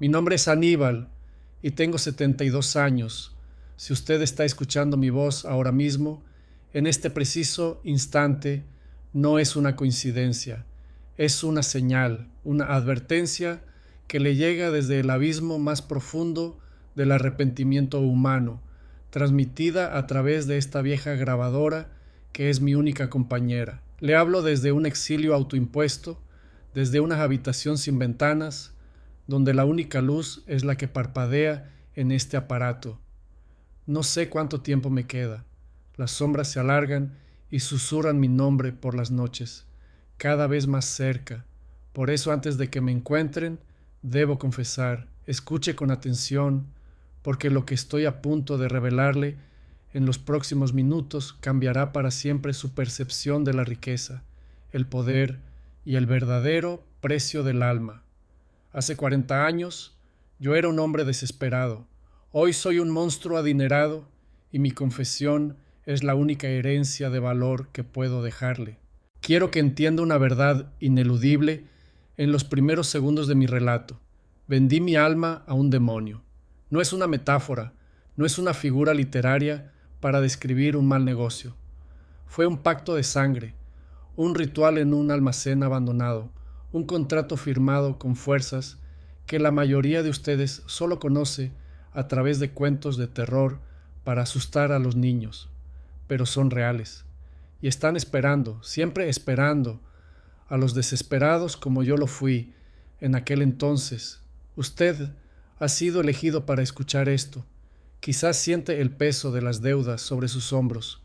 Mi nombre es Aníbal y tengo 72 años. Si usted está escuchando mi voz ahora mismo, en este preciso instante, no es una coincidencia, es una señal, una advertencia que le llega desde el abismo más profundo del arrepentimiento humano, transmitida a través de esta vieja grabadora que es mi única compañera. Le hablo desde un exilio autoimpuesto, desde una habitación sin ventanas, donde la única luz es la que parpadea en este aparato. No sé cuánto tiempo me queda. Las sombras se alargan y susurran mi nombre por las noches, cada vez más cerca. Por eso antes de que me encuentren, debo confesar, escuche con atención, porque lo que estoy a punto de revelarle en los próximos minutos cambiará para siempre su percepción de la riqueza, el poder y el verdadero precio del alma. Hace 40 años yo era un hombre desesperado. Hoy soy un monstruo adinerado y mi confesión es la única herencia de valor que puedo dejarle. Quiero que entienda una verdad ineludible en los primeros segundos de mi relato. Vendí mi alma a un demonio. No es una metáfora, no es una figura literaria para describir un mal negocio. Fue un pacto de sangre, un ritual en un almacén abandonado, un contrato firmado con fuerzas que la mayoría de ustedes solo conoce a través de cuentos de terror para asustar a los niños, pero son reales. Y están esperando, siempre esperando, a los desesperados como yo lo fui en aquel entonces. Usted ha sido elegido para escuchar esto. Quizás siente el peso de las deudas sobre sus hombros,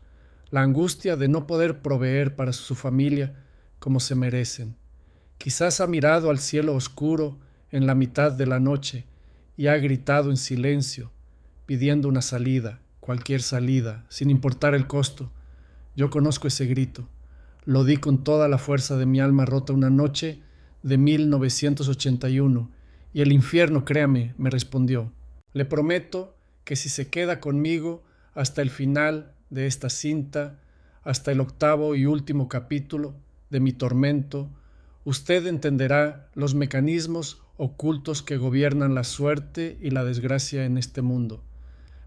la angustia de no poder proveer para su familia como se merecen. Quizás ha mirado al cielo oscuro en la mitad de la noche y ha gritado en silencio, pidiendo una salida, cualquier salida, sin importar el costo. Yo conozco ese grito. Lo di con toda la fuerza de mi alma rota una noche de 1981 y el infierno, créame, me respondió. Le prometo que si se queda conmigo hasta el final de esta cinta, hasta el octavo y último capítulo de mi tormento, usted entenderá los mecanismos ocultos que gobiernan la suerte y la desgracia en este mundo.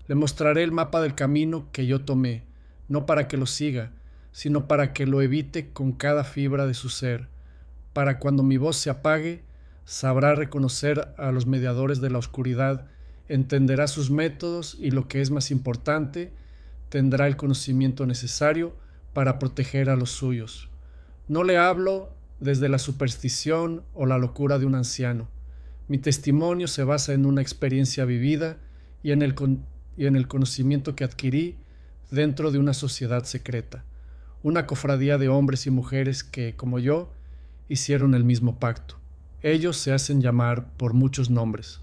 Le mostraré el mapa del camino que yo tomé, no para que lo siga, sino para que lo evite con cada fibra de su ser. Para cuando mi voz se apague, sabrá reconocer a los mediadores de la oscuridad, entenderá sus métodos y, lo que es más importante, tendrá el conocimiento necesario para proteger a los suyos. No le hablo desde la superstición o la locura de un anciano. Mi testimonio se basa en una experiencia vivida y en el conocimiento que adquirí dentro de una sociedad secreta, una cofradía de hombres y mujeres que, como yo, hicieron el mismo pacto. Ellos se hacen llamar por muchos nombres,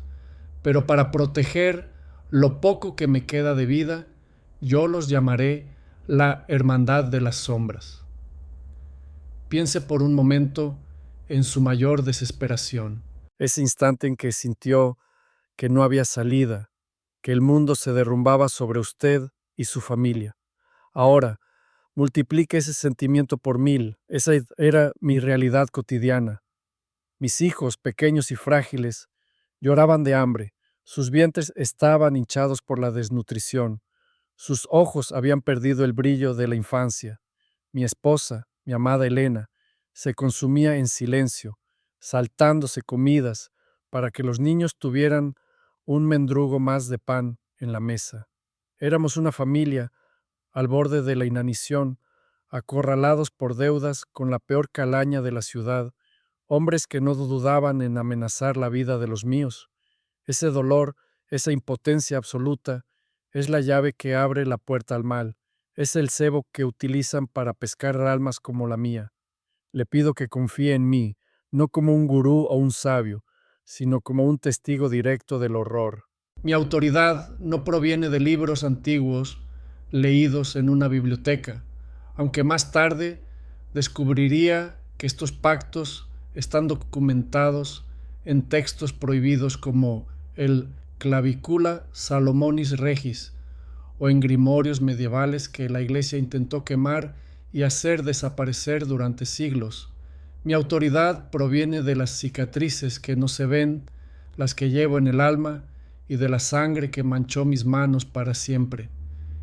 pero para proteger lo poco que me queda de vida, yo los llamaré la Hermandad de las Sombras. Piense por un momento en su mayor desesperación, ese instante en que sintió que no había salida, que el mundo se derrumbaba sobre usted y su familia. Ahora, multiplique ese sentimiento por 1000. Esa era mi realidad cotidiana. Mis hijos, pequeños y frágiles, lloraban de hambre. Sus vientres estaban hinchados por la desnutrición. Sus ojos habían perdido el brillo de la infancia. Mi esposa, mi amada Elena, se consumía en silencio, saltándose comidas para que los niños tuvieran un mendrugo más de pan en la mesa. Éramos una familia al borde de la inanición, acorralados por deudas con la peor calaña de la ciudad, hombres que no dudaban en amenazar la vida de los míos. Ese dolor, esa impotencia absoluta, es la llave que abre la puerta al mal, es el cebo que utilizan para pescar almas como la mía. Le pido que confíe en mí, no como un gurú o un sabio, sino como un testigo directo del horror. Mi autoridad no proviene de libros antiguos leídos en una biblioteca, aunque más tarde descubriría que estos pactos están documentados en textos prohibidos como el Clavicula Salomonis Regis o en grimorios medievales que la Iglesia intentó quemar y hacer desaparecer durante siglos. Mi autoridad proviene de las cicatrices que no se ven, las que llevo en el alma y de la sangre que manchó mis manos para siempre.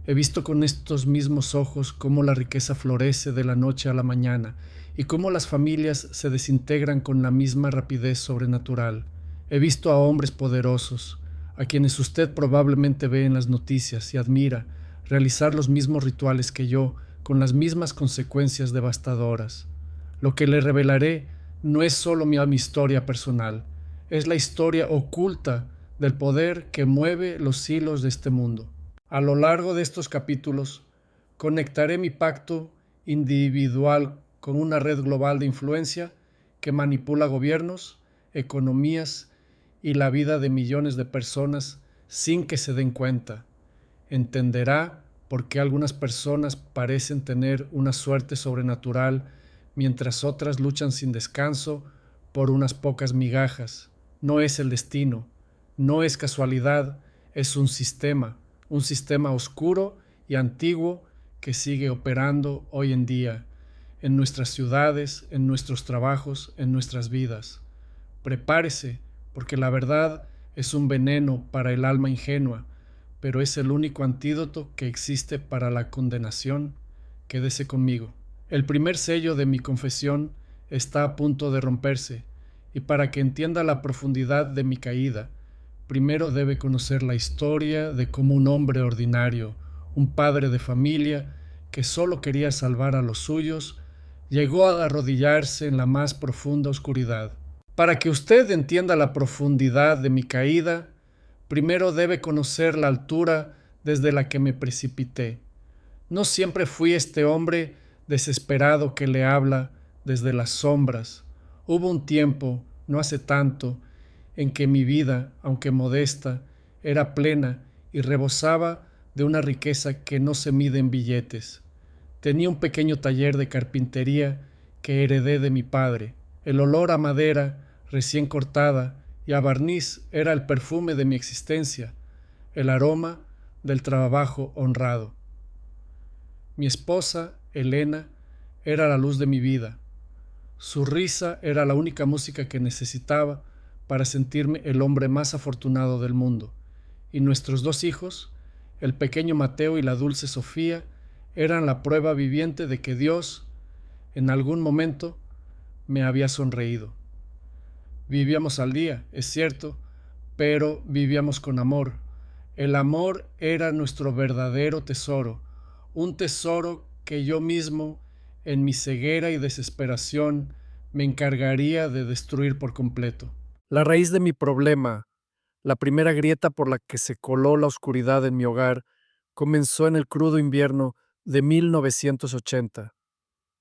He visto con estos mismos ojos cómo la riqueza florece de la noche a la mañana y cómo las familias se desintegran con la misma rapidez sobrenatural. He visto a hombres poderosos, a quienes usted probablemente ve en las noticias y admira, realizar los mismos rituales que yo, con las mismas consecuencias devastadoras. Lo que le revelaré no es solo mi historia personal, es la historia oculta del poder que mueve los hilos de este mundo. A lo largo de estos capítulos, conectaré mi pacto individual con una red global de influencia que manipula gobiernos, economías y la vida de millones de personas sin que se den cuenta. Entenderá por qué algunas personas parecen tener una suerte sobrenatural mientras otras luchan sin descanso por unas pocas migajas. No es el destino, no es casualidad, es un sistema oscuro y antiguo que sigue operando hoy en día, en nuestras ciudades, en nuestros trabajos, en nuestras vidas. Prepárese, porque la verdad es un veneno para el alma ingenua, pero es el único antídoto que existe para la condenación. Quédese conmigo. El primer sello de mi confesión está a punto de romperse, y para que entienda la profundidad de mi caída, primero debe conocer la historia de cómo un hombre ordinario, un padre de familia que solo quería salvar a los suyos, llegó a arrodillarse en la más profunda oscuridad. Para que usted entienda la profundidad de mi caída, primero debe conocer la altura desde la que me precipité. No siempre fui este hombre desesperado que le habla desde las sombras. Hubo un tiempo, no hace tanto, en que mi vida, aunque modesta, era plena y rebosaba de una riqueza que no se mide en billetes. Tenía un pequeño taller de carpintería que heredé de mi padre. El olor a madera recién cortada y a barniz era el perfume de mi existencia, el aroma del trabajo honrado. Mi esposa, Elena, era la luz de mi vida. Su risa era la única música que necesitaba para sentirme el hombre más afortunado del mundo. Y nuestros dos hijos, el pequeño Mateo y la dulce Sofía, eran la prueba viviente de que Dios, en algún momento, me había sonreído. Vivíamos al día, es cierto, pero vivíamos con amor. El amor era nuestro verdadero tesoro, un tesoro que yo mismo, en mi ceguera y desesperación, me encargaría de destruir por completo. La raíz de mi problema, la primera grieta por la que se coló la oscuridad en mi hogar, comenzó en el crudo invierno de 1980.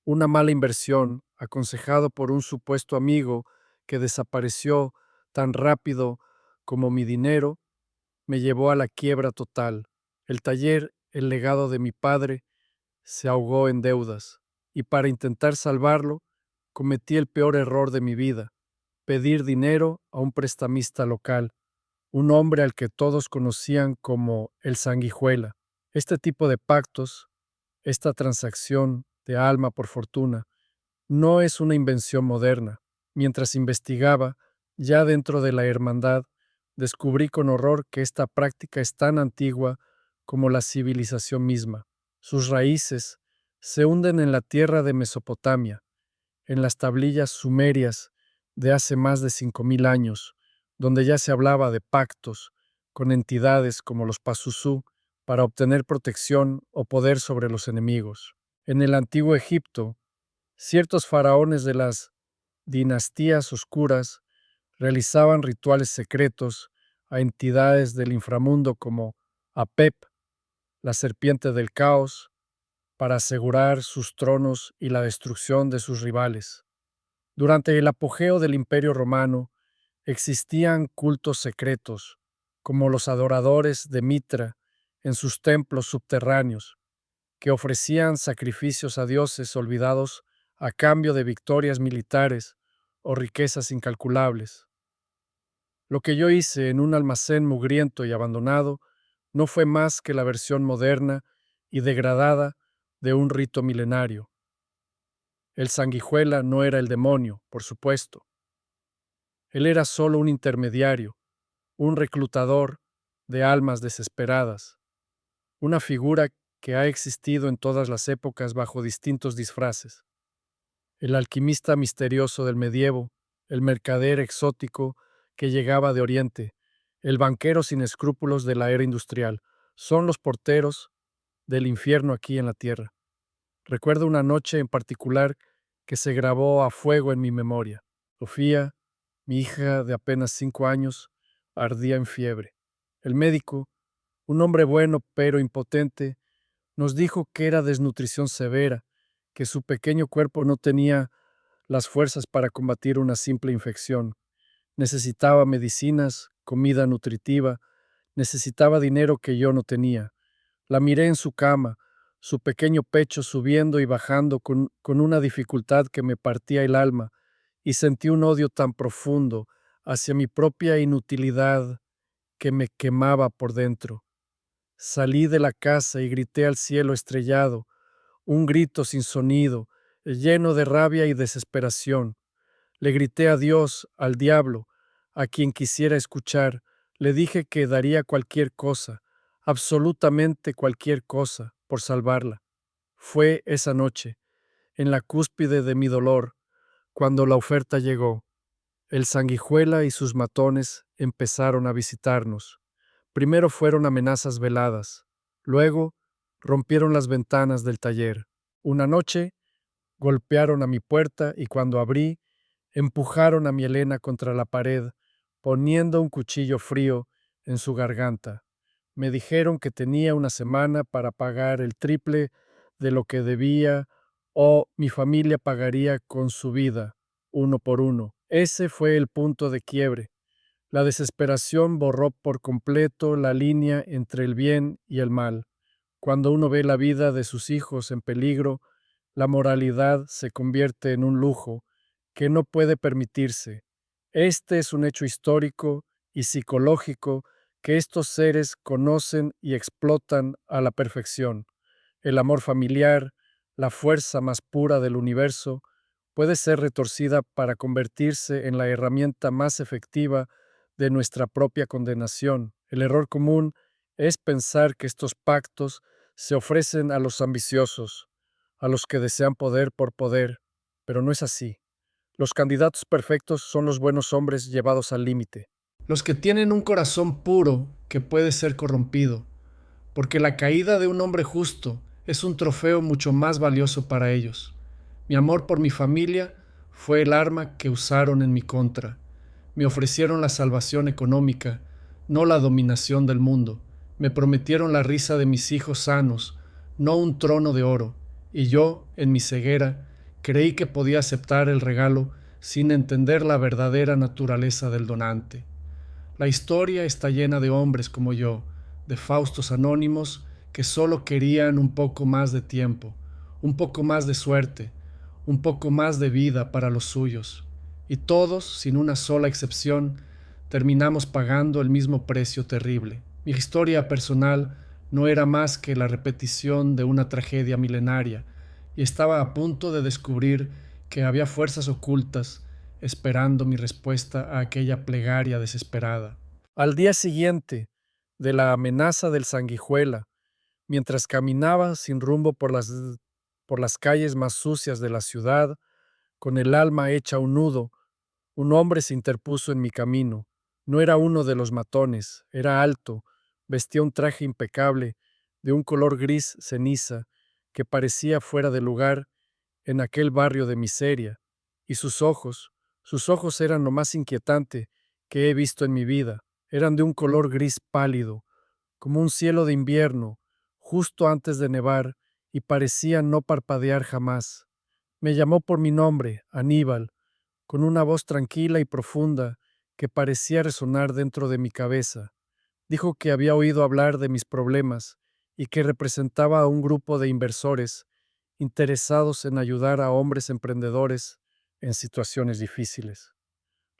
Una mala inversión, aconsejado por un supuesto amigo que desapareció tan rápido como mi dinero, me llevó a la quiebra total. El taller, el legado de mi padre, se ahogó en deudas, y para intentar salvarlo, cometí el peor error de mi vida: pedir dinero a un prestamista local, un hombre al que todos conocían como el Sanguijuela. Este tipo de pactos, esta transacción de alma por fortuna, no es una invención moderna. Mientras investigaba, ya dentro de la hermandad, descubrí con horror que esta práctica es tan antigua como la civilización misma. Sus raíces se hunden en la tierra de Mesopotamia, en las tablillas sumerias de hace más de 5000 años, donde ya se hablaba de pactos con entidades como los Pazuzu para obtener protección o poder sobre los enemigos. En el antiguo Egipto, ciertos faraones de las dinastías oscuras realizaban rituales secretos a entidades del inframundo como Apep, la serpiente del caos, para asegurar sus tronos y la destrucción de sus rivales. Durante el apogeo del Imperio Romano, existían cultos secretos, como los adoradores de Mitra en sus templos subterráneos, que ofrecían sacrificios a dioses olvidados a cambio de victorias militares o riquezas incalculables. Lo que yo hice en un almacén mugriento y abandonado no fue más que la versión moderna y degradada de un rito milenario. El Sanguijuela no era el demonio, por supuesto. Él era solo un intermediario, un reclutador de almas desesperadas, una figura que ha existido en todas las épocas bajo distintos disfraces. El alquimista misterioso del medievo, el mercader exótico que llegaba de Oriente, el banquero sin escrúpulos de la era industrial, son los porteros del infierno aquí en la tierra. Recuerdo una noche en particular que se grabó a fuego en mi memoria. Sofía, mi hija de apenas 5 años, ardía en fiebre. El médico, un hombre bueno pero impotente, nos dijo que era desnutrición severa, que su pequeño cuerpo no tenía las fuerzas para combatir una simple infección. Necesitaba medicinas, comida nutritiva, necesitaba dinero que yo no tenía. La miré en su cama, su pequeño pecho subiendo y bajando con una dificultad que me partía el alma, y sentí un odio tan profundo hacia mi propia inutilidad que me quemaba por dentro. Salí de la casa y grité al cielo estrellado, un grito sin sonido, lleno de rabia y desesperación. Le grité a Dios, al diablo, a quien quisiera escuchar. Le dije que daría cualquier cosa, absolutamente cualquier cosa, por salvarla. Fue esa noche, en la cúspide de mi dolor, cuando la oferta llegó. El Sanguijuela y sus matones empezaron a visitarnos. Primero fueron amenazas veladas, luego rompieron las ventanas del taller. Una noche golpearon a mi puerta y cuando abrí, empujaron a mi Elena contra la pared, poniendo un cuchillo frío en su garganta. Me dijeron que tenía una semana para pagar el triple de lo que debía o mi familia pagaría con su vida, uno por uno. Ese fue el punto de quiebre. La desesperación borró por completo la línea entre el bien y el mal. Cuando uno ve la vida de sus hijos en peligro, la moralidad se convierte en un lujo que no puede permitirse. Este es un hecho histórico y psicológico que estos seres conocen y explotan a la perfección. El amor familiar, la fuerza más pura del universo, puede ser retorcida para convertirse en la herramienta más efectiva de nuestra propia condenación. El error común es pensar que estos pactos se ofrecen a los ambiciosos, a los que desean poder por poder, pero no es así. Los candidatos perfectos son los buenos hombres llevados al límite. Los que tienen un corazón puro que puede ser corrompido, porque la caída de un hombre justo es un trofeo mucho más valioso para ellos. Mi amor por mi familia fue el arma que usaron en mi contra. Me ofrecieron la salvación económica, no la dominación del mundo. Me prometieron la risa de mis hijos sanos, no un trono de oro. Y yo, en mi ceguera, creí que podía aceptar el regalo sin entender la verdadera naturaleza del donante. La historia está llena de hombres como yo, de Faustos anónimos que solo querían un poco más de tiempo, un poco más de suerte, un poco más de vida para los suyos. Y todos, sin una sola excepción, terminamos pagando el mismo precio terrible. Mi historia personal no era más que la repetición de una tragedia milenaria, y estaba a punto de descubrir que había fuerzas ocultas esperando mi respuesta a aquella plegaria desesperada. Al día siguiente de la amenaza del Sanguijuela, mientras caminaba sin rumbo por las calles más sucias de la ciudad, con el alma hecha un nudo, un hombre se interpuso en mi camino. No era uno de los matones, era alto, vestía un traje impecable, de un color gris ceniza, que parecía fuera de lugar en aquel barrio de miseria, y sus ojos eran lo más inquietante que he visto en mi vida. Eran de un color gris pálido, como un cielo de invierno, justo antes de nevar, y parecían no parpadear jamás. Me llamó por mi nombre, Aníbal, con una voz tranquila y profunda que parecía resonar dentro de mi cabeza. Dijo que había oído hablar de mis problemas y que representaba a un grupo de inversores interesados en ayudar a hombres emprendedores en situaciones difíciles.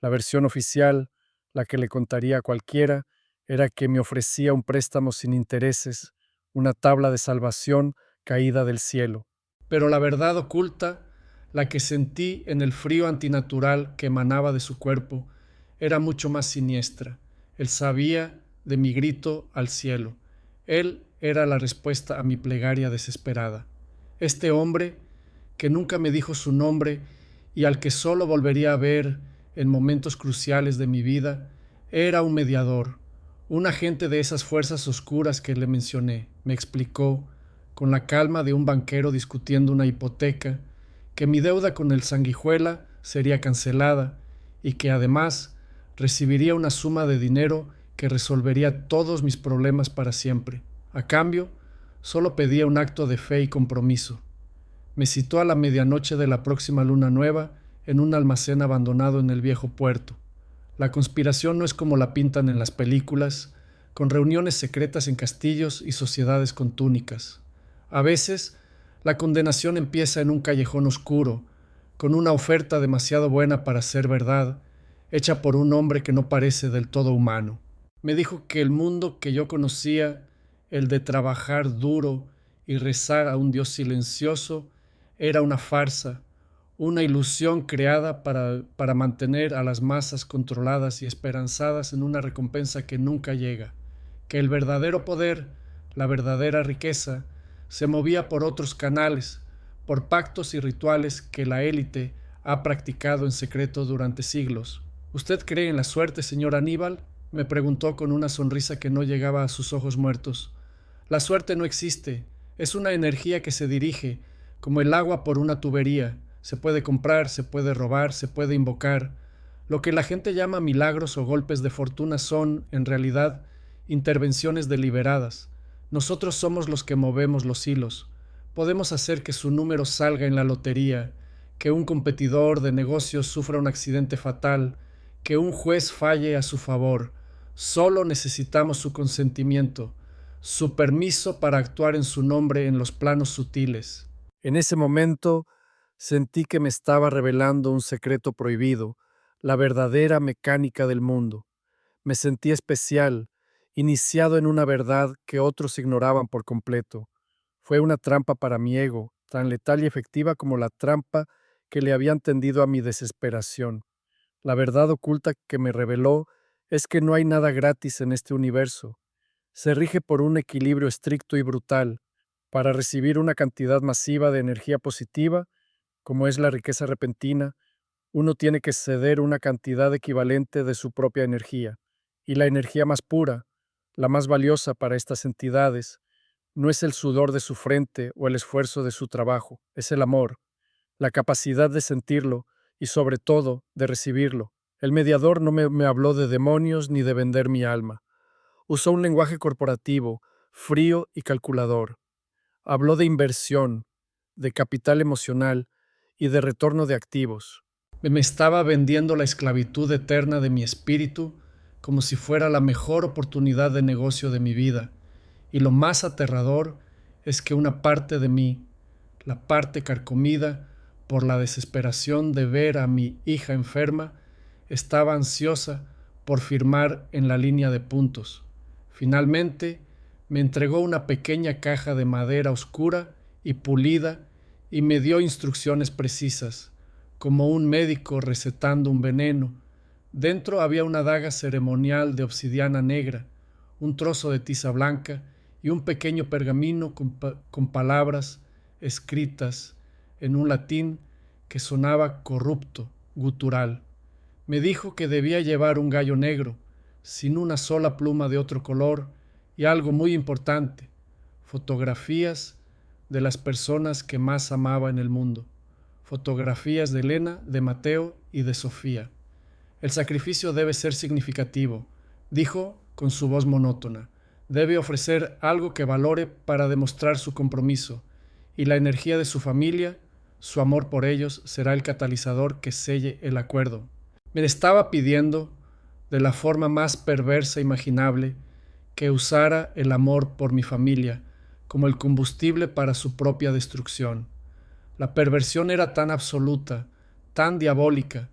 La versión oficial, la que le contaría a cualquiera, era que me ofrecía un préstamo sin intereses, una tabla de salvación caída del cielo. Pero la verdad oculta, la que sentí en el frío antinatural que emanaba de su cuerpo, era mucho más siniestra. Él sabía de mi grito al cielo. Él era la respuesta a mi plegaria desesperada. Este hombre, que nunca me dijo su nombre y al que solo volvería a ver en momentos cruciales de mi vida, era un mediador, un agente de esas fuerzas oscuras que le mencioné. Me explicó, con la calma de un banquero discutiendo una hipoteca, que mi deuda con el Sanguijuela sería cancelada y que además recibiría una suma de dinero que resolvería todos mis problemas para siempre. A cambio, solo pedía un acto de fe y compromiso. Me citó a la medianoche de la próxima luna nueva en un almacén abandonado en el viejo puerto. La conspiración no es como la pintan en las películas, con reuniones secretas en castillos y sociedades con túnicas. A veces, la condenación empieza en un callejón oscuro, con una oferta demasiado buena para ser verdad, hecha por un hombre que no parece del todo humano. Me dijo que el mundo que yo conocía, el de trabajar duro y rezar a un Dios silencioso, era una farsa, una ilusión creada para mantener a las masas controladas y esperanzadas en una recompensa que nunca llega, que el verdadero poder, la verdadera riqueza, se movía por otros canales, por pactos y rituales que la élite ha practicado en secreto durante siglos. ¿Usted cree en la suerte, señor Aníbal?, me preguntó con una sonrisa que no llegaba a sus ojos muertos. La suerte no existe, es una energía que se dirige, como el agua por una tubería. Se puede comprar, se puede robar, se puede invocar. Lo que la gente llama milagros o golpes de fortuna son, en realidad, intervenciones deliberadas. Nosotros somos los que movemos los hilos. Podemos hacer que su número salga en la lotería, que un competidor de negocios sufra un accidente fatal, que un juez falle a su favor. Solo necesitamos su consentimiento, su permiso para actuar en su nombre en los planos sutiles. En ese momento sentí que me estaba revelando un secreto prohibido, la verdadera mecánica del mundo. Me sentí especial, iniciado en una verdad que otros ignoraban por completo. Fue una trampa para mi ego, tan letal y efectiva como la trampa que le habían tendido a mi desesperación. La verdad oculta que me reveló es que no hay nada gratis en este universo. Se rige por un equilibrio estricto y brutal. Para recibir una cantidad masiva de energía positiva, como es la riqueza repentina, uno tiene que ceder una cantidad equivalente de su propia energía. Y la energía más pura, la más valiosa para estas entidades, no es el sudor de su frente o el esfuerzo de su trabajo, es el amor, la capacidad de sentirlo y sobre todo de recibirlo. El mediador no me habló de demonios ni de vender mi alma. Usó un lenguaje corporativo, frío y calculador. Habló de inversión, de capital emocional y de retorno de activos. Me estaba vendiendo la esclavitud eterna de mi espíritu como si fuera la mejor oportunidad de negocio de mi vida. Y lo más aterrador es que una parte de mí, la parte carcomida por la desesperación de ver a mi hija enferma, estaba ansiosa por firmar en la línea de puntos. Finalmente, me entregó una pequeña caja de madera oscura y pulida y me dio instrucciones precisas, como un médico recetando un veneno. Dentro había una daga ceremonial de obsidiana negra, un trozo de tiza blanca y un pequeño pergamino con palabras escritas en un latín que sonaba corrupto, gutural. Me dijo que debía llevar un gallo negro, sin una sola pluma de otro color, y algo muy importante, fotografías de las personas que más amaba en el mundo, fotografías de Elena, de Mateo y de Sofía. El sacrificio debe ser significativo, dijo con su voz monótona. Debe ofrecer algo que valore para demostrar su compromiso, y la energía de su familia, su amor por ellos, será el catalizador que selle el acuerdo. Me estaba pidiendo, de la forma más perversa imaginable, que usara el amor por mi familia como el combustible para su propia destrucción. La perversión era tan absoluta, tan diabólica,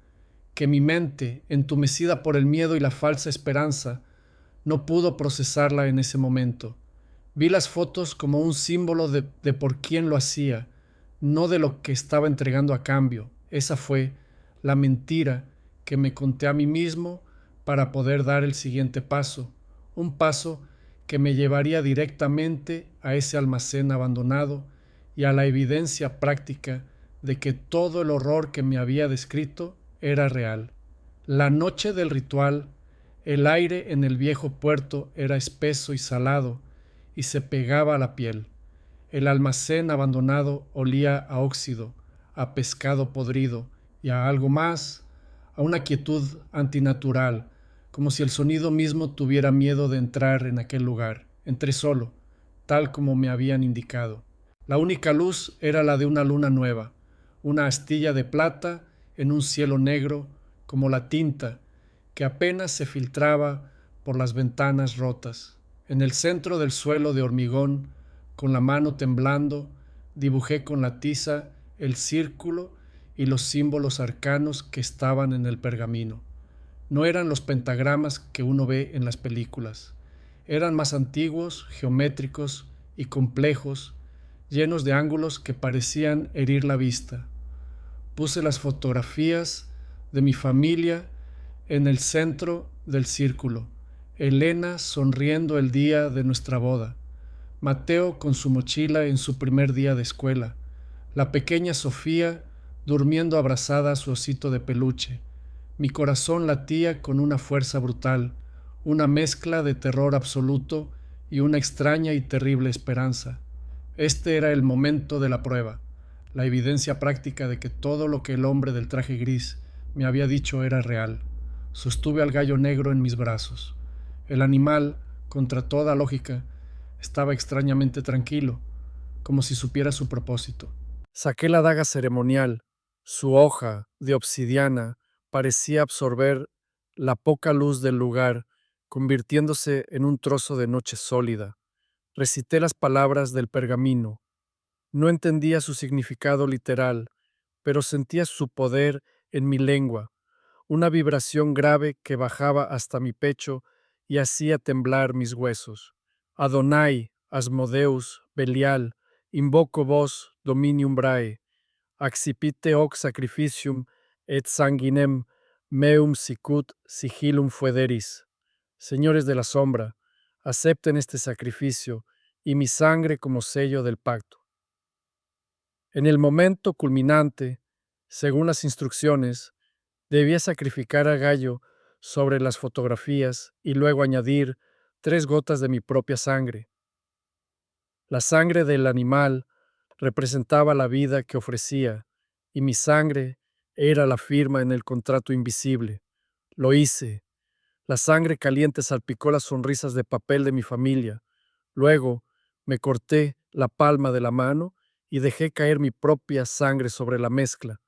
que mi mente, entumecida por el miedo y la falsa esperanza, no pudo procesarla en ese momento. Vi las fotos como un símbolo de por quién lo hacía, no de lo que estaba entregando a cambio. Esa fue la mentira que me conté a mí mismo para poder dar el siguiente paso, un paso que me llevaría directamente a ese almacén abandonado y a la evidencia práctica de que todo el horror que me había descrito era real. La noche del ritual, el aire en el viejo puerto era espeso y salado y se pegaba a la piel. El almacén abandonado olía a óxido, a pescado podrido y a algo más, a una quietud antinatural, como si el sonido mismo tuviera miedo de entrar en aquel lugar. Entré solo, tal como me habían indicado. La única luz era la de una luna nueva, una astilla de plata en un cielo negro como la tinta que apenas se filtraba por las ventanas rotas. En el centro del suelo de hormigón, con la mano temblando, dibujé con la tiza el círculo y los símbolos arcanos que estaban en el pergamino. No eran los pentagramas que uno ve en las películas. Eran más antiguos, geométricos y complejos, llenos de ángulos que parecían herir la vista. Puse las fotografías de mi familia en el centro del círculo. Elena sonriendo el día de nuestra boda. Mateo con su mochila en su primer día de escuela. La pequeña Sofía durmiendo abrazada a su osito de peluche. Mi corazón latía con una fuerza brutal, una mezcla de terror absoluto y una extraña y terrible esperanza. Este era el momento de la prueba, la evidencia práctica de que todo lo que el hombre del traje gris me había dicho era real. Sostuve al gallo negro en mis brazos. El animal, contra toda lógica, estaba extrañamente tranquilo, como si supiera su propósito. Saqué la daga ceremonial. Su hoja de obsidiana parecía absorber la poca luz del lugar, convirtiéndose en un trozo de noche sólida. Recité las palabras del pergamino. No entendía su significado literal, pero sentía su poder en mi lengua, una vibración grave que bajaba hasta mi pecho y hacía temblar mis huesos. Adonai, Asmodeus, Belial, invoco vos, Dominium Brae, accipite hoc sacrificium et sanguinem meum sicut sigillum foederis. Señores de la sombra, acepten este sacrificio y mi sangre como sello del pacto. En el momento culminante, según las instrucciones, debía sacrificar a Gallo sobre las fotografías y luego añadir 3 gotas de mi propia sangre. La sangre del animal representaba la vida que ofrecía y mi sangre era la firma en el contrato invisible. Lo hice. La sangre caliente salpicó las sonrisas de papel de mi familia. Luego me corté la palma de la mano y dejé caer mi propia sangre sobre la mezcla.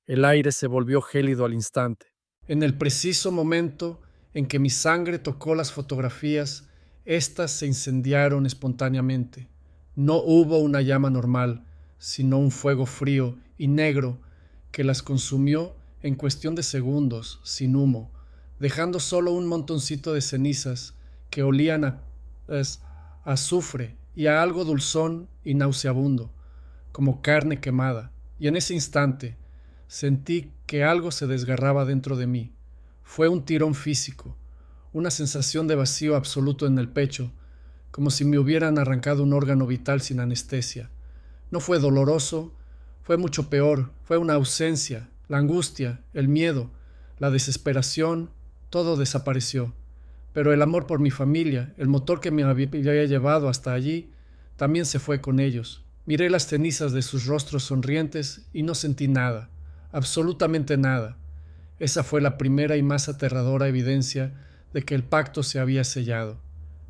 El aire se volvió gélido al instante. En el preciso momento en que mi sangre tocó las fotografías, éstas se incendiaron espontáneamente. No hubo una llama normal, sino un fuego frío y negro que las consumió en cuestión de segundos, sin humo, dejando solo un montoncito de cenizas que olían a azufre y a algo dulzón y nauseabundo, como carne quemada. Y en ese instante sentí que algo se desgarraba dentro de mí. Fue un tirón físico, una sensación de vacío absoluto en el pecho, como si me hubieran arrancado un órgano vital sin anestesia. No fue doloroso, fue mucho peor, fue una ausencia, la angustia, el miedo, la desesperación, todo desapareció. Pero el amor por mi familia, el motor que me había llevado hasta allí, también se fue con ellos. Miré las cenizas de sus rostros sonrientes y no sentí nada, absolutamente nada. Esa fue la primera y más aterradora evidencia de que el pacto se había sellado.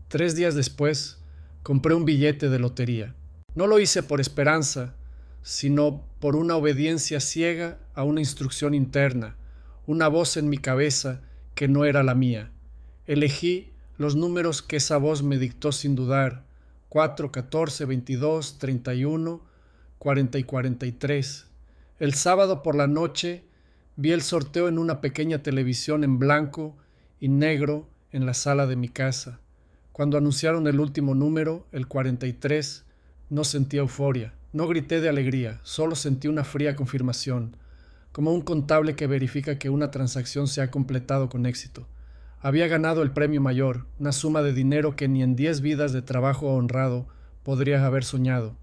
3 días después, compré un billete de lotería. No lo hice por esperanza, sino por una obediencia ciega a una instrucción interna, una voz en mi cabeza que no era la mía. Elegí los números que esa voz me dictó sin dudar: 4, 14, 22, 31, 40 y 43. El sábado por la noche vi el sorteo en una pequeña televisión en blanco y negro en la sala de mi casa. Cuando anunciaron el último número, el 43, no sentí euforia, no grité de alegría, solo sentí una fría confirmación, como un contable que verifica que una transacción se ha completado con éxito. Había ganado el premio mayor, una suma de dinero que ni en 10 vidas de trabajo honrado podría haber soñado.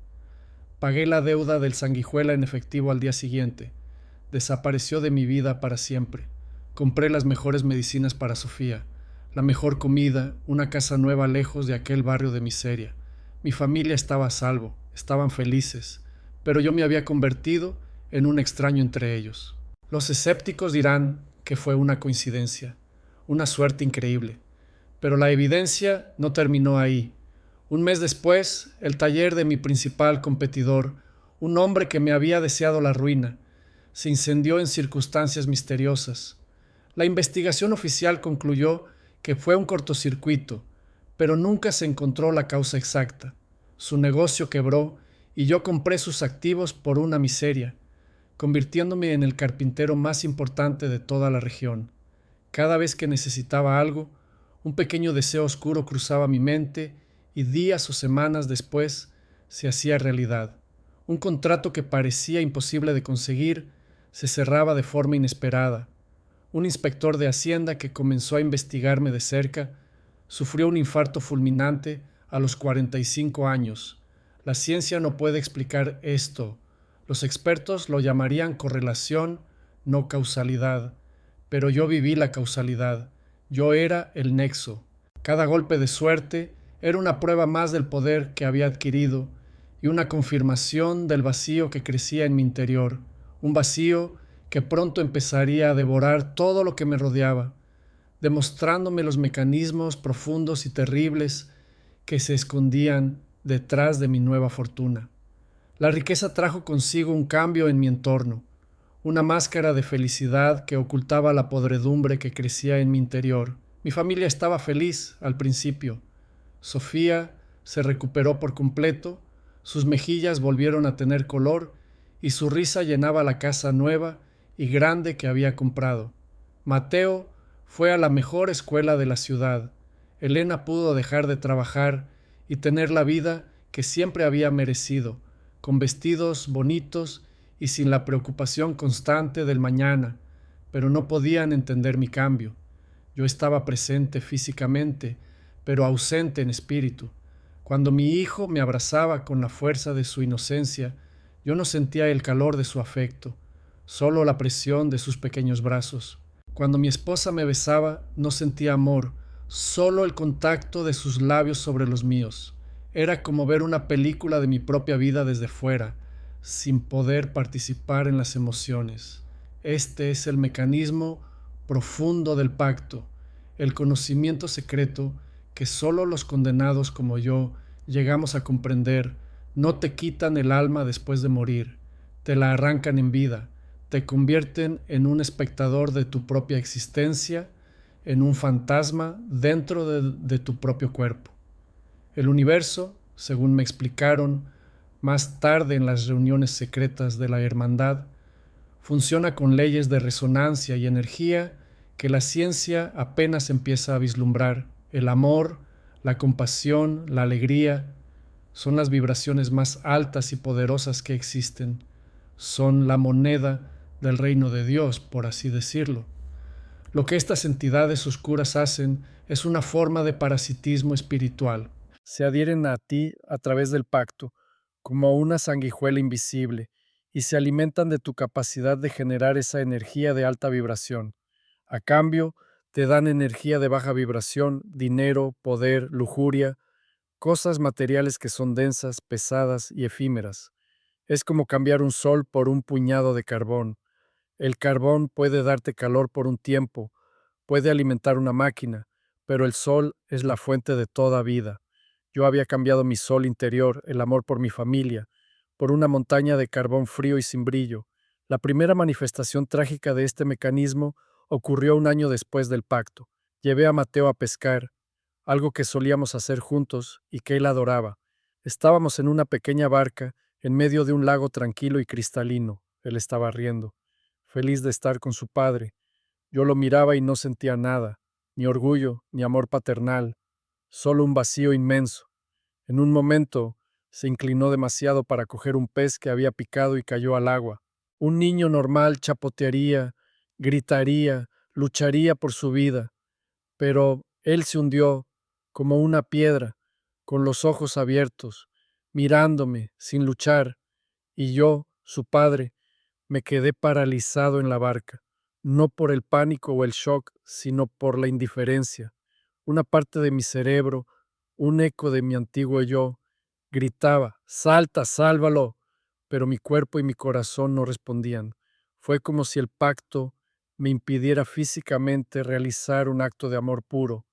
Pagué la deuda del sanguijuela en efectivo al día siguiente. Desapareció de mi vida para siempre. Compré las mejores medicinas para Sofía, la mejor comida, una casa nueva lejos de aquel barrio de miseria. Mi familia estaba a salvo, estaban felices, pero yo me había convertido en un extraño entre ellos. Los escépticos dirán que fue una coincidencia, una suerte increíble, pero la evidencia no terminó ahí. Un mes después, el taller de mi principal competidor, un hombre que me había deseado la ruina, se incendió en circunstancias misteriosas. La investigación oficial concluyó que fue un cortocircuito, pero nunca se encontró la causa exacta. Su negocio quebró y yo compré sus activos por una miseria, convirtiéndome en el carpintero más importante de toda la región. Cada vez que necesitaba algo, un pequeño deseo oscuro cruzaba mi mente y días o semanas después se hacía realidad. Un contrato que parecía imposible de conseguir se cerraba de forma inesperada. Un inspector de Hacienda que comenzó a investigarme de cerca sufrió un infarto fulminante a los 45 años. La ciencia no puede explicar esto. Los expertos lo llamarían correlación, no causalidad. Pero yo viví la causalidad. Yo era el nexo. Cada golpe de suerte era una prueba más del poder que había adquirido y una confirmación del vacío que crecía en mi interior. Un vacío que pronto empezaría a devorar todo lo que me rodeaba, demostrándome los mecanismos profundos y terribles que se escondían detrás de mi nueva fortuna. La riqueza trajo consigo un cambio en mi entorno, una máscara de felicidad que ocultaba la podredumbre que crecía en mi interior. Mi familia estaba feliz al principio. Sofía se recuperó por completo, sus mejillas volvieron a tener color y su risa llenaba la casa nueva y grande que había comprado. Mateo fue a la mejor escuela de la ciudad. Elena pudo dejar de trabajar y tener la vida que siempre había merecido, con vestidos bonitos y sin la preocupación constante del mañana, pero no podían entender mi cambio. Yo estaba presente físicamente, pero ausente en espíritu. Cuando mi hijo me abrazaba con la fuerza de su inocencia, yo no sentía el calor de su afecto, solo la presión de sus pequeños brazos. Cuando mi esposa me besaba, no sentía amor, solo el contacto de sus labios sobre los míos. Era como ver una película de mi propia vida desde fuera, sin poder participar en las emociones. Este es el mecanismo profundo del pacto, el conocimiento secreto que solo los condenados como yo llegamos a comprender. No te quitan el alma después de morir, te la arrancan en vida, te convierten en un espectador de tu propia existencia, en un fantasma dentro de tu propio cuerpo. El universo, según me explicaron más tarde en las reuniones secretas de la hermandad, funciona con leyes de resonancia y energía que la ciencia apenas empieza a vislumbrar. El amor, la compasión, la alegría son las vibraciones más altas y poderosas que existen. Son la moneda del reino de Dios, por así decirlo. Lo que estas entidades oscuras hacen es una forma de parasitismo espiritual. Se adhieren a ti a través del pacto, como una sanguijuela invisible, y se alimentan de tu capacidad de generar esa energía de alta vibración. A cambio, te dan energía de baja vibración, dinero, poder, lujuria, cosas materiales que son densas, pesadas y efímeras. Es como cambiar un sol por un puñado de carbón. El carbón puede darte calor por un tiempo, puede alimentar una máquina, pero el sol es la fuente de toda vida. Yo había cambiado mi sol interior, el amor por mi familia, por una montaña de carbón frío y sin brillo. La primera manifestación trágica de este mecanismo ocurrió un año después del pacto. Llevé a Mateo a pescar, algo que solíamos hacer juntos y que él adoraba. Estábamos en una pequeña barca en medio de un lago tranquilo y cristalino. Él estaba riendo, feliz de estar con su padre. Yo lo miraba y no sentía nada, ni orgullo, ni amor paternal, solo un vacío inmenso. En un momento se inclinó demasiado para coger un pez que había picado y cayó al agua. Un niño normal chapotearía, gritaría, lucharía por su vida, pero él se hundió como una piedra, con los ojos abiertos, mirándome sin luchar, y yo, su padre, me quedé paralizado en la barca, no por el pánico o el shock, sino por la indiferencia. Una parte de mi cerebro, un eco de mi antiguo yo, gritaba, salta, sálvalo, pero mi cuerpo y mi corazón no respondían. Fue como si el pacto me impidiera físicamente realizar un acto de amor puro.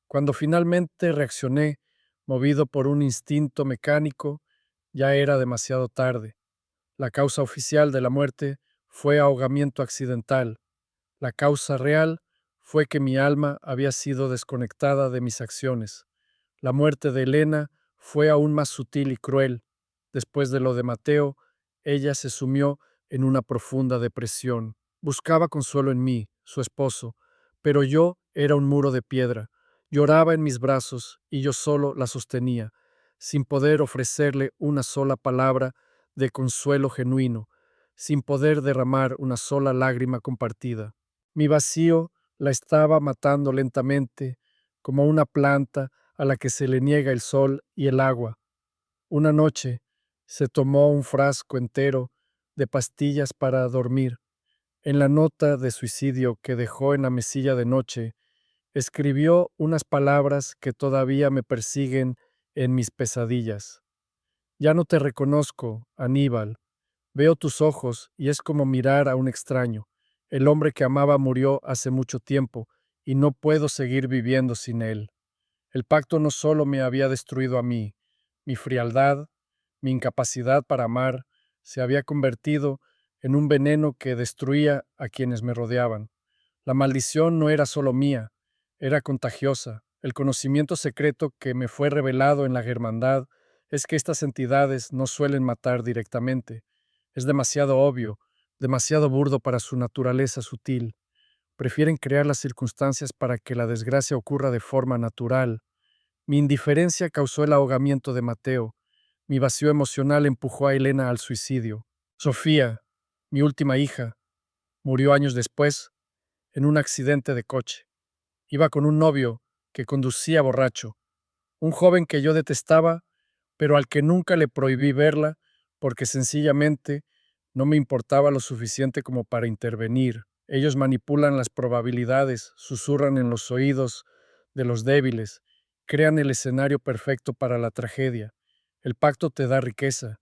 Cuando finalmente reaccioné, movido por un instinto mecánico, ya era demasiado tarde. La causa oficial de la muerte fue ahogamiento accidental. La causa real fue que mi alma había sido desconectada de mis acciones. La muerte de Elena fue aún más sutil y cruel. Después de lo de Mateo, ella se sumió en una profunda depresión. Buscaba consuelo en mí, su esposo, pero yo era un muro de piedra. Lloraba en mis brazos y yo solo la sostenía, sin poder ofrecerle una sola palabra de consuelo genuino, sin poder derramar una sola lágrima compartida. Mi vacío la estaba matando lentamente, como una planta a la que se le niega el sol y el agua. Una noche se tomó un frasco entero de pastillas para dormir. En la nota de suicidio que dejó en la mesilla de noche, escribió unas palabras que todavía me persiguen en mis pesadillas. Ya no te reconozco, Aníbal. Veo tus ojos y es como mirar a un extraño. El hombre que amaba murió hace mucho tiempo y no puedo seguir viviendo sin él. El pacto no solo me había destruido a mí, mi frialdad, mi incapacidad para amar, se había convertido en un veneno que destruía a quienes me rodeaban. La maldición no era solo mía, era contagiosa. El conocimiento secreto que me fue revelado en la Hermandad es que estas entidades no suelen matar directamente. Es demasiado obvio, demasiado burdo para su naturaleza sutil. Prefieren crear las circunstancias para que la desgracia ocurra de forma natural. Mi indiferencia causó el ahogamiento de Mateo. Mi vacío emocional empujó a Elena al suicidio. Sofía, mi última hija, murió años después en un accidente de coche. Iba con un novio que conducía borracho, un joven que yo detestaba, pero al que nunca le prohibí verla porque sencillamente no me importaba lo suficiente como para intervenir. Ellos manipulan las probabilidades, susurran en los oídos de los débiles, crean el escenario perfecto para la tragedia. El pacto te da riqueza,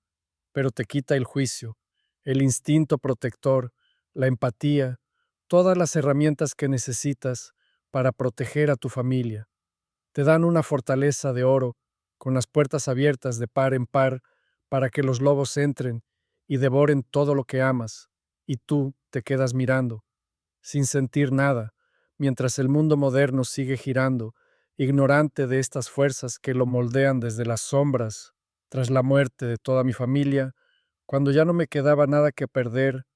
pero te quita el juicio, el instinto protector, la empatía, todas las herramientas que necesitas para proteger a tu familia. Te dan una fortaleza de oro, con las puertas abiertas de par en par, para que los lobos entren y devoren todo lo que amas, y tú te quedas mirando, sin sentir nada, mientras el mundo moderno sigue girando, ignorante de estas fuerzas que lo moldean desde las sombras. Tras la muerte de toda mi familia, cuando ya no me quedaba nada que perder,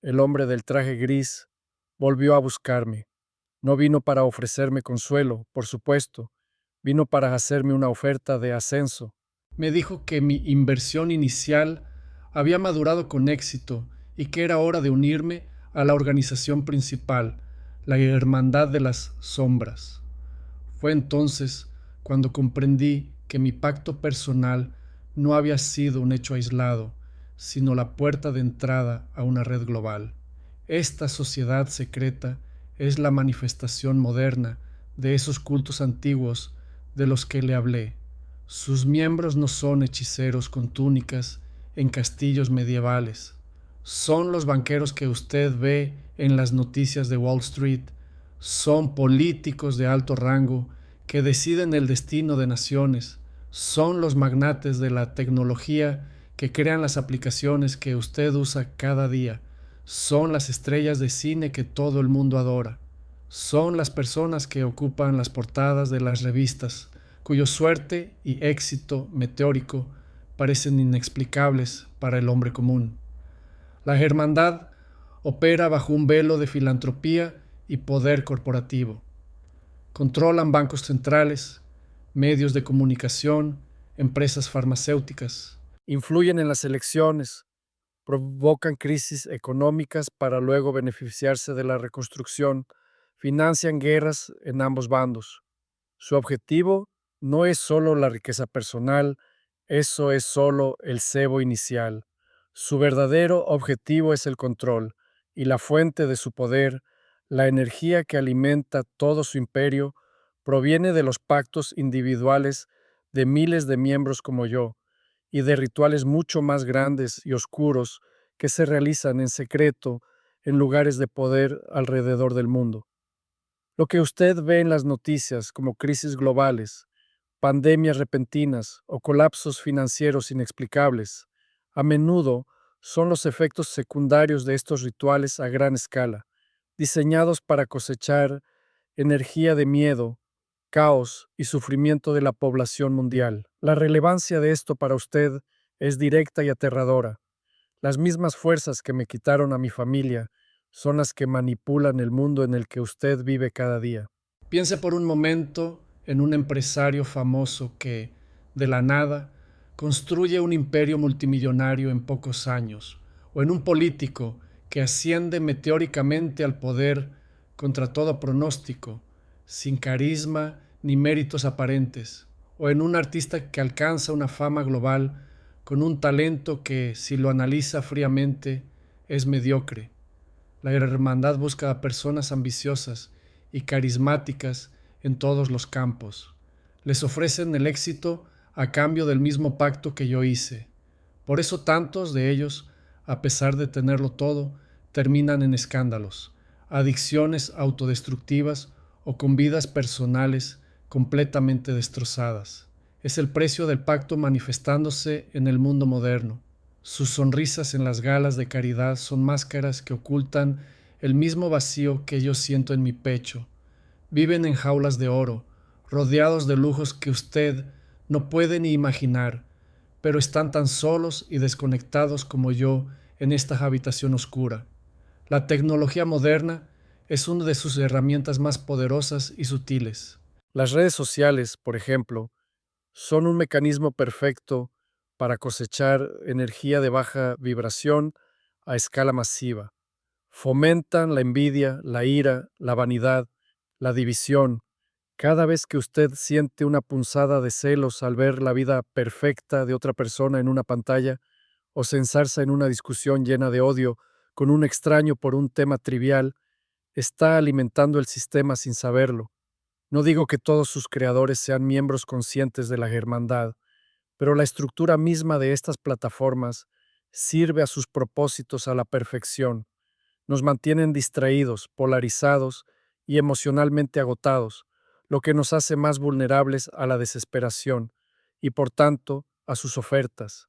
el hombre del traje gris volvió a buscarme. No vino para ofrecerme consuelo, por supuesto, vino para hacerme una oferta de ascenso. Me dijo que mi inversión inicial había madurado con éxito y que era hora de unirme a la organización principal, la Hermandad de las Sombras. Fue entonces cuando comprendí que mi pacto personal no había sido un hecho aislado, sino la puerta de entrada a una red global. Esta sociedad secreta es la manifestación moderna de esos cultos antiguos de los que le hablé. Sus miembros no son hechiceros con túnicas en castillos medievales. Son los banqueros que usted ve en las noticias de Wall Street. Son políticos de alto rango que deciden el destino de naciones. Son los magnates de la tecnología que crean las aplicaciones que usted usa cada día. Son las estrellas de cine que todo el mundo adora. Son las personas que ocupan las portadas de las revistas, cuyo suerte y éxito meteórico parecen inexplicables para el hombre común. La hermandad opera bajo un velo de filantropía y poder corporativo. Controlan bancos centrales, medios de comunicación, empresas farmacéuticas. Influyen en las elecciones, provocan crisis económicas para luego beneficiarse de la reconstrucción, financian guerras en ambos bandos. Su objetivo no es solo la riqueza personal, eso es solo el cebo inicial. Su verdadero objetivo es el control y la fuente de su poder, la energía que alimenta todo su imperio, proviene de los pactos individuales de miles de miembros como yo y de rituales mucho más grandes y oscuros que se realizan en secreto en lugares de poder alrededor del mundo. Lo que usted ve en las noticias como crisis globales, pandemias repentinas o colapsos financieros inexplicables, a menudo son los efectos secundarios de estos rituales a gran escala, diseñados para cosechar energía de miedo, caos y sufrimiento de la población mundial. La relevancia de esto para usted es directa y aterradora. Las mismas fuerzas que me quitaron a mi familia son las que manipulan el mundo en el que usted vive cada día. Piense por un momento en un empresario famoso que, de la nada, construye un imperio multimillonario en pocos años, o en un político que asciende meteóricamente al poder contra todo pronóstico, sin carisma ni méritos aparentes, o en un artista que alcanza una fama global con un talento que, si lo analiza fríamente, es mediocre. La hermandad busca a personas ambiciosas y carismáticas en todos los campos. Les ofrecen el éxito a cambio del mismo pacto que yo hice. Por eso tantos de ellos, a pesar de tenerlo todo, terminan en escándalos, adicciones autodestructivas o con vidas personales completamente destrozadas. Es el precio del pacto manifestándose en el mundo moderno. Sus sonrisas en las galas de caridad son máscaras que ocultan el mismo vacío que yo siento en mi pecho. Viven en jaulas de oro, rodeados de lujos que usted no puede ni imaginar, pero están tan solos y desconectados como yo en esta habitación oscura. La tecnología moderna es una de sus herramientas más poderosas y sutiles. Las redes sociales, por ejemplo, son un mecanismo perfecto para cosechar energía de baja vibración a escala masiva. Fomentan la envidia, la ira, la vanidad, la división. Cada vez que usted siente una punzada de celos al ver la vida perfecta de otra persona en una pantalla o se ensarza en una discusión llena de odio con un extraño por un tema trivial, está alimentando el sistema sin saberlo. No digo que todos sus creadores sean miembros conscientes de la hermandad, pero la estructura misma de estas plataformas sirve a sus propósitos a la perfección. Nos mantienen distraídos, polarizados y emocionalmente agotados, lo que nos hace más vulnerables a la desesperación y, por tanto, a sus ofertas.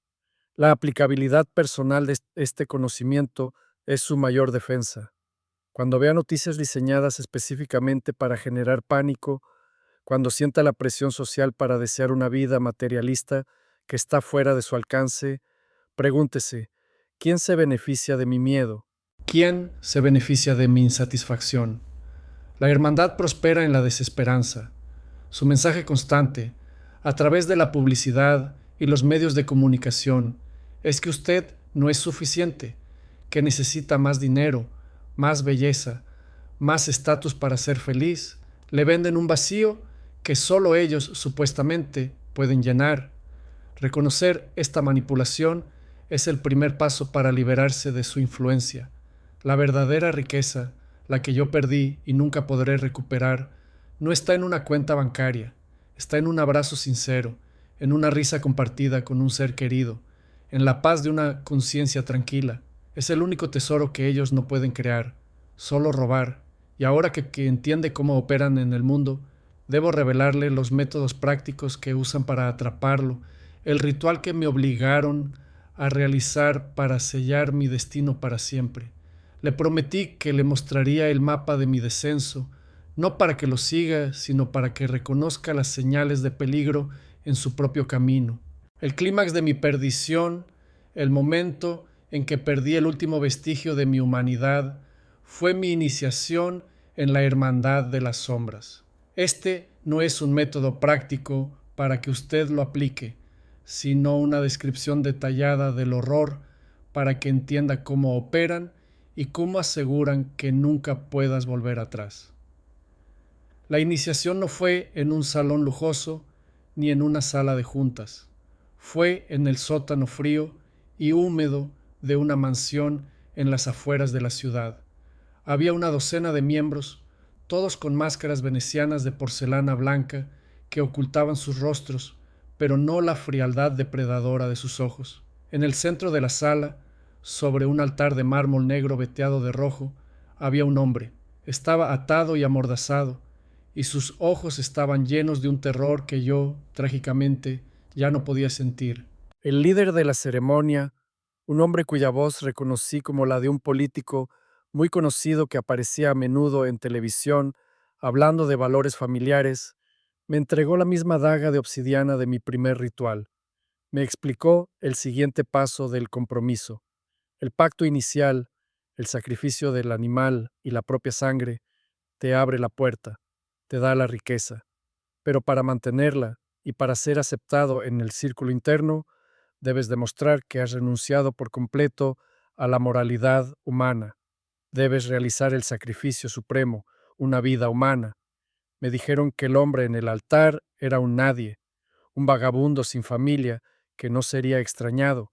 La aplicabilidad personal de este conocimiento es su mayor defensa. Cuando vea noticias diseñadas específicamente para generar pánico, cuando sienta la presión social para desear una vida materialista que está fuera de su alcance, pregúntese, ¿quién se beneficia de mi miedo? ¿Quién se beneficia de mi insatisfacción? La hermandad prospera en la desesperanza. Su mensaje constante, a través de la publicidad y los medios de comunicación, es que usted no es suficiente, que necesita más dinero, más belleza, más estatus para ser feliz. Le venden un vacío que solo ellos supuestamente pueden llenar. Reconocer esta manipulación es el primer paso para liberarse de su influencia. La verdadera riqueza, la que yo perdí y nunca podré recuperar, no está en una cuenta bancaria, está en un abrazo sincero, en una risa compartida con un ser querido, en la paz de una conciencia tranquila. Es el único tesoro que ellos no pueden crear, solo robar. Y ahora que entiende cómo operan en el mundo, debo revelarle los métodos prácticos que usan para atraparlo, el ritual que me obligaron a realizar para sellar mi destino para siempre. Le prometí que le mostraría el mapa de mi descenso, no para que lo siga, sino para que reconozca las señales de peligro en su propio camino. El clímax de mi perdición, el momento en que perdí el último vestigio de mi humanidad, fue mi iniciación en la hermandad de las sombras. Este no es un método práctico para que usted lo aplique, sino una descripción detallada del horror para que entienda cómo operan y cómo aseguran que nunca puedas volver atrás. La iniciación no fue en un salón lujoso ni en una sala de juntas. Fue en el sótano frío y húmedo de una mansión en las afueras de la ciudad. Había una docena de miembros, todos con máscaras venecianas de porcelana blanca que ocultaban sus rostros, pero no la frialdad depredadora de sus ojos. En el centro de la sala, sobre un altar de mármol negro veteado de rojo, había un hombre. Estaba atado y amordazado, y sus ojos estaban llenos de un terror que yo, trágicamente, ya no podía sentir. El líder de la ceremonia, un hombre cuya voz reconocí como la de un político muy conocido que aparecía a menudo en televisión, hablando de valores familiares, me entregó la misma daga de obsidiana de mi primer ritual. Me explicó el siguiente paso del compromiso. El pacto inicial, el sacrificio del animal y la propia sangre, te abre la puerta, te da la riqueza. Pero para mantenerla y para ser aceptado en el círculo interno, debes demostrar que has renunciado por completo a la moralidad humana. Debes realizar el sacrificio supremo, una vida humana. Me dijeron que el hombre en el altar era un nadie, un vagabundo sin familia que no sería extrañado,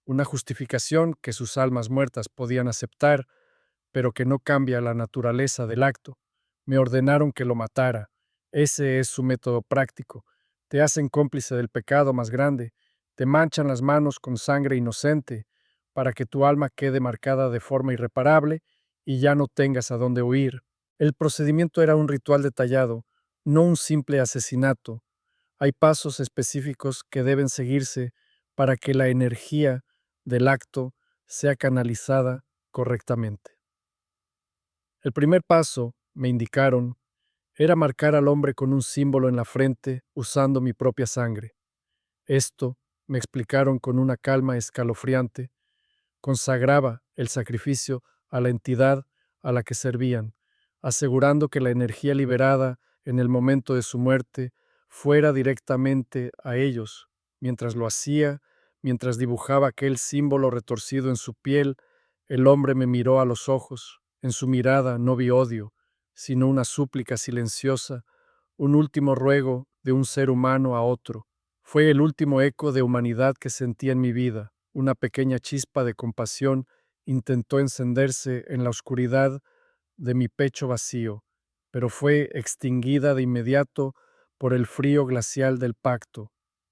una justificación que sus almas muertas podían aceptar, pero que no cambia la naturaleza del acto. Me ordenaron que lo matara. Ese es su método práctico. Te hacen cómplice del pecado más grande, te manchan las manos con sangre inocente, para que tu alma quede marcada de forma irreparable y ya no tengas a dónde huir. El procedimiento era un ritual detallado, no un simple asesinato. Hay pasos específicos que deben seguirse para que la energía del acto sea canalizada correctamente. El primer paso, me indicaron, era marcar al hombre con un símbolo en la frente usando mi propia sangre. Esto, me explicaron con una calma escalofriante, consagraba el sacrificio a la entidad a la que servían, asegurando que la energía liberada en el momento de su muerte fuera directamente a ellos. Mientras lo hacía, mientras dibujaba aquel símbolo retorcido en su piel, el hombre me miró a los ojos. En su mirada no vi odio, sino una súplica silenciosa, un último ruego de un ser humano a otro. Fue el último eco de humanidad que sentí en mi vida. Una pequeña chispa de compasión intentó encenderse en la oscuridad de mi pecho vacío, pero fue extinguida de inmediato por el frío glacial del pacto.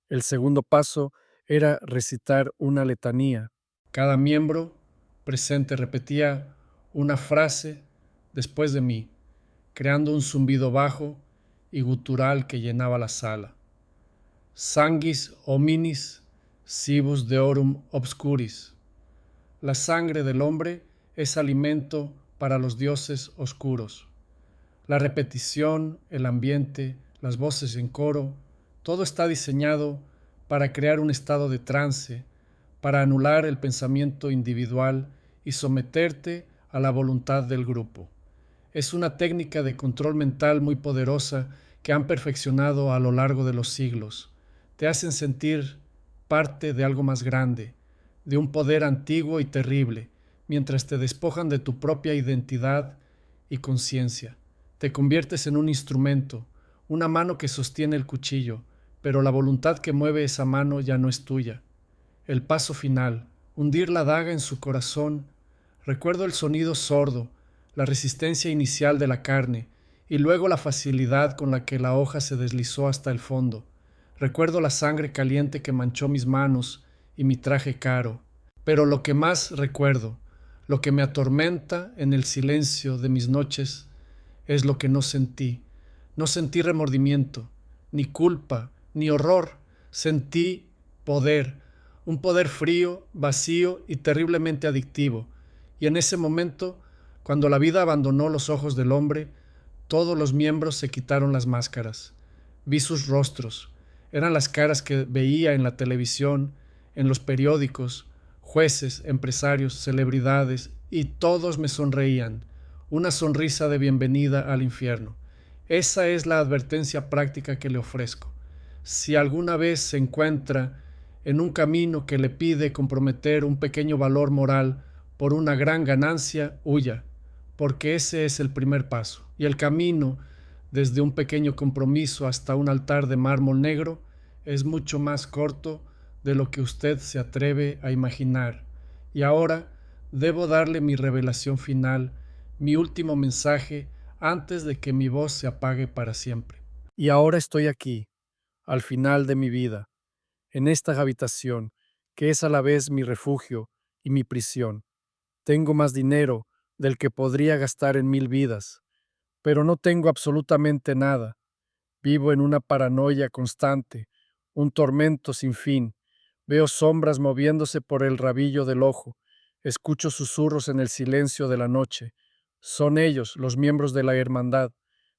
El segundo paso era recitar una letanía. Cada miembro presente repetía una frase después de mí, creando un zumbido bajo y gutural que llenaba la sala. Sanguis hominis cibus deorum obscuris. La sangre del hombre es alimento para los dioses oscuros. La repetición, el ambiente, las voces en coro, todo está diseñado para crear un estado de trance, para anular el pensamiento individual y someterte a la voluntad del grupo. Es una técnica de control mental muy poderosa que han perfeccionado a lo largo de los siglos. Te hacen sentir parte de algo más grande, de un poder antiguo y terrible, mientras te despojan de tu propia identidad y conciencia. Te conviertes en un instrumento, una mano que sostiene el cuchillo, pero la voluntad que mueve esa mano ya no es tuya. El paso final, hundir la daga en su corazón. Recuerdo el sonido sordo, la resistencia inicial de la carne, y luego la facilidad con la que la hoja se deslizó hasta el fondo. Recuerdo la sangre caliente que manchó mis manos y mi traje caro. Pero lo que más recuerdo, lo que me atormenta en el silencio de mis noches, es lo que no sentí. No sentí remordimiento, ni culpa, ni horror. Sentí poder, un poder frío, vacío y terriblemente adictivo. Y en ese momento, cuando la vida abandonó los ojos del hombre, todos los miembros se quitaron las máscaras. Vi sus rostros. Eran las caras que veía en la televisión, en los periódicos, jueces, empresarios, celebridades, y todos me sonreían. Una sonrisa de bienvenida al infierno. Esa es la advertencia práctica que le ofrezco. Si alguna vez se encuentra en un camino que le pide comprometer un pequeño valor moral por una gran ganancia, huya, porque ese es el primer paso. Y el camino desde un pequeño compromiso hasta un altar de mármol negro, es mucho más corto de lo que usted se atreve a imaginar. Y ahora debo darle mi revelación final, mi último mensaje, antes de que mi voz se apague para siempre. Y ahora estoy aquí, al final de mi vida, en esta habitación, que es a la vez mi refugio y mi prisión. Tengo más dinero del que podría gastar en 1000 vidas, pero no tengo absolutamente nada. Vivo en una paranoia constante, un tormento sin fin. Veo sombras moviéndose por el rabillo del ojo. Escucho susurros en el silencio de la noche. Son ellos, los miembros de la hermandad.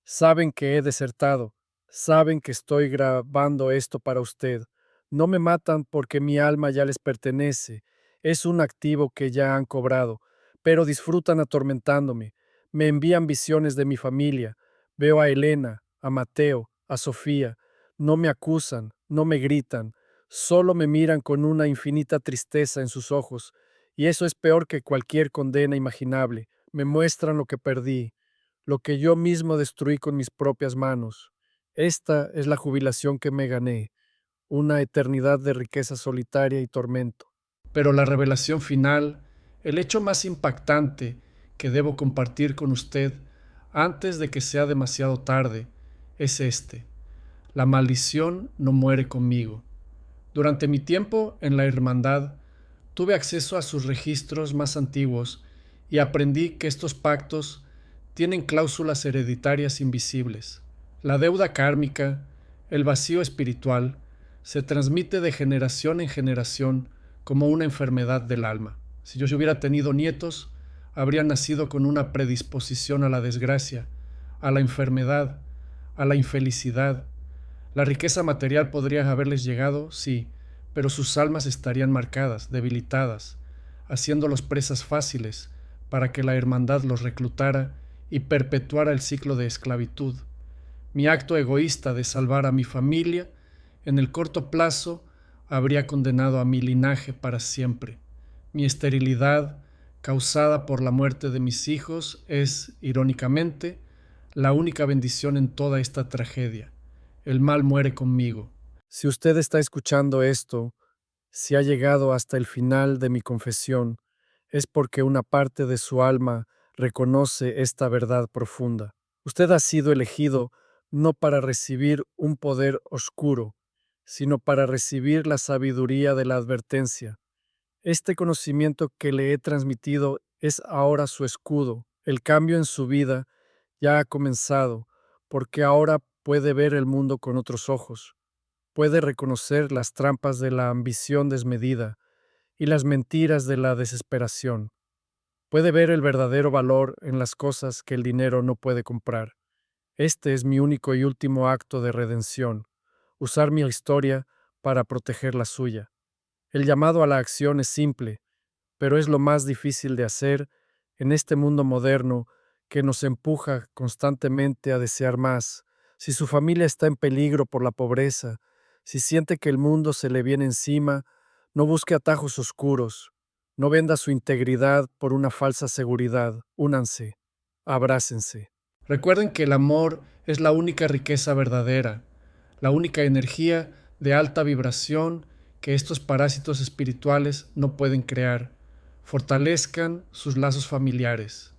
Saben que he desertado. Saben que estoy grabando esto para usted. No me matan porque mi alma ya les pertenece. Es un activo que ya han cobrado, pero disfrutan atormentándome. Me envían visiones de mi familia. Veo a Elena, a Mateo, a Sofía. No me acusan, no me gritan, solo me miran con una infinita tristeza en sus ojos, y eso es peor que cualquier condena imaginable. Me muestran lo que perdí, lo que yo mismo destruí con mis propias manos. Esta es la jubilación que me gané, una eternidad de riqueza solitaria y tormento. Pero la revelación final, el hecho más impactante que debo compartir con usted antes de que sea demasiado tarde, es este. La maldición no muere conmigo. Durante mi tiempo en la hermandad, tuve acceso a sus registros más antiguos y aprendí que estos pactos tienen cláusulas hereditarias invisibles. La deuda kármica, el vacío espiritual, se transmite de generación en generación como una enfermedad del alma. Si yo hubiera tenido nietos, habrían nacido con una predisposición a la desgracia, a la enfermedad, a la infelicidad. La riqueza material podría haberles llegado, sí, pero sus almas estarían marcadas, debilitadas, haciéndolos presas fáciles para que la hermandad los reclutara y perpetuara el ciclo de esclavitud. Mi acto egoísta de salvar a mi familia, en el corto plazo, habría condenado a mi linaje para siempre. Mi esterilidad, causada por la muerte de mis hijos, es, irónicamente, la única bendición en toda esta tragedia. El mal muere conmigo. Si usted está escuchando esto, si ha llegado hasta el final de mi confesión, es porque una parte de su alma reconoce esta verdad profunda. Usted ha sido elegido no para recibir un poder oscuro, sino para recibir la sabiduría de la advertencia. Este conocimiento que le he transmitido es ahora su escudo. El cambio en su vida ya ha comenzado, porque ahora puede ver el mundo con otros ojos. Puede reconocer las trampas de la ambición desmedida y las mentiras de la desesperación. Puede ver el verdadero valor en las cosas que el dinero no puede comprar. Este es mi único y último acto de redención, usar mi historia para proteger la suya. El llamado a la acción es simple, pero es lo más difícil de hacer en este mundo moderno que nos empuja constantemente a desear más. Si su familia está en peligro por la pobreza, si siente que el mundo se le viene encima, no busque atajos oscuros, no venda su integridad por una falsa seguridad. Únanse, abrácense. Recuerden que el amor es la única riqueza verdadera, la única energía de alta vibración que estos parásitos espirituales no pueden crear. Fortalezcan sus lazos familiares.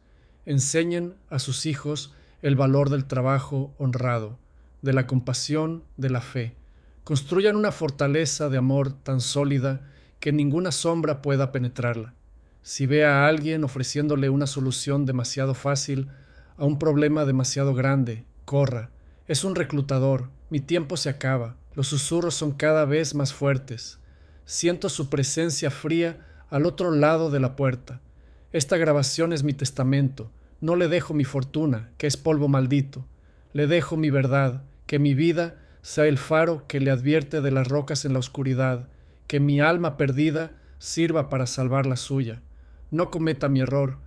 Enseñen a sus hijos el valor del trabajo honrado, de la compasión, de la fe. Construyan una fortaleza de amor tan sólida que ninguna sombra pueda penetrarla. Si ve a alguien ofreciéndole una solución demasiado fácil a un problema demasiado grande, corra. Es un reclutador. Mi tiempo se acaba. Los susurros son cada vez más fuertes. Siento su presencia fría al otro lado de la puerta. Esta grabación es mi testamento. No le dejo mi fortuna, que es polvo maldito. Le dejo mi verdad, que mi vida sea el faro que le advierte de las rocas en la oscuridad, que mi alma perdida sirva para salvar la suya. No cometa mi error.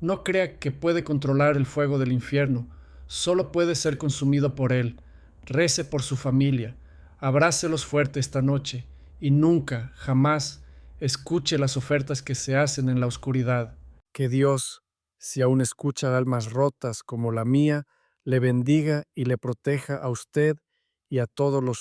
No crea que puede controlar el fuego del infierno. Solo puede ser consumido por él. Rece por su familia. Abrácelos fuerte esta noche y nunca, jamás, escuche las ofertas que se hacen en la oscuridad. Que Dios, si aún escucha almas rotas como la mía, le bendiga y le proteja a usted y a todos los